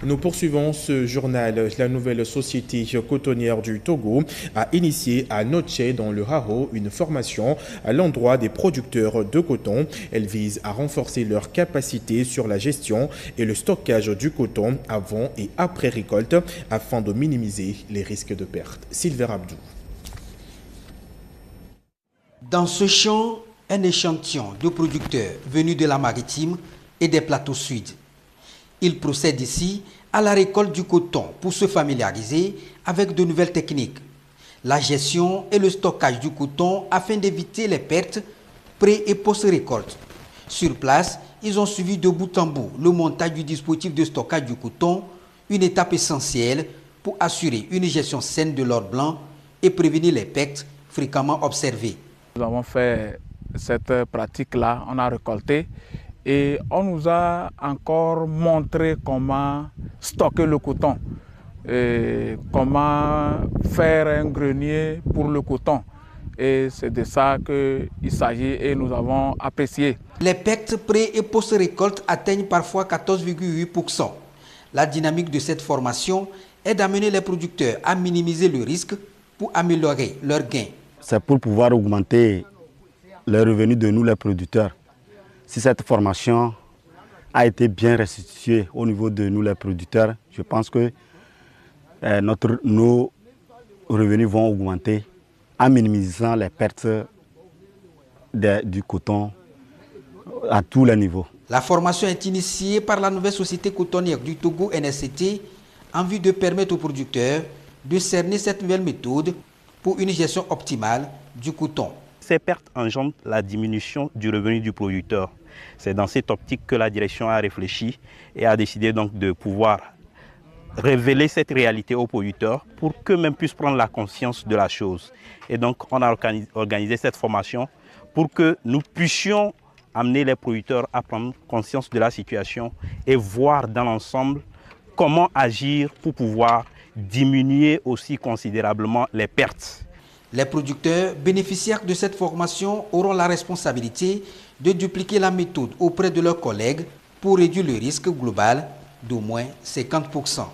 Nous poursuivons ce journal. La nouvelle société cotonnière du Togo a initié à Noche, dans le Haro, une formation à l'endroit des producteurs de coton. Elle vise à renforcer leur capacité sur la gestion et le stockage du coton avant et après récolte afin de minimiser les risques de perte. Silver Abdou. Dans ce champ, un échantillon de producteurs venus de la Maritime et des plateaux sud. Ils procèdent ici à la récolte du coton pour se familiariser avec de nouvelles techniques, la gestion et le stockage du coton afin d'éviter les pertes pré- et post-récolte. Sur place, ils ont suivi de bout en bout le montage du dispositif de stockage du coton, une étape essentielle pour assurer une gestion saine de l'or blanc et prévenir les pertes fréquemment observées. Nous avons fait cette pratique-là, on a récolté et on nous a encore montré comment stocker le coton, et comment faire un grenier pour le coton. Et c'est de ça qu'il s'agit et nous avons apprécié. Les pertes pré- et post-récolte atteignent parfois 14,8%. La dynamique de cette formation est d'amener les producteurs à minimiser le risque pour améliorer leurs gains. C'est pour pouvoir augmenter les revenus de nous, les producteurs. Si cette formation a été bien restituée au niveau de nous, les producteurs, je pense que nos revenus vont augmenter en minimisant les pertes du coton à tous les niveaux. La formation est initiée par la nouvelle société cotonnière du Togo, NSCT, en vue de permettre aux producteurs de cerner cette nouvelle méthode pour une gestion optimale du coton. Ces pertes engendrent la diminution du revenu du producteur. C'est dans cette optique que la direction a réfléchi et a décidé donc de pouvoir révéler cette réalité aux producteurs pour qu'eux-mêmes puissent prendre la conscience de la chose. Et donc on a organisé cette formation pour que nous puissions amener les producteurs à prendre conscience de la situation et voir dans l'ensemble comment agir pour pouvoir diminuer aussi considérablement les pertes. Les producteurs bénéficiaires de cette formation auront la responsabilité de dupliquer la méthode auprès de leurs collègues pour réduire le risque global d'au moins 50%.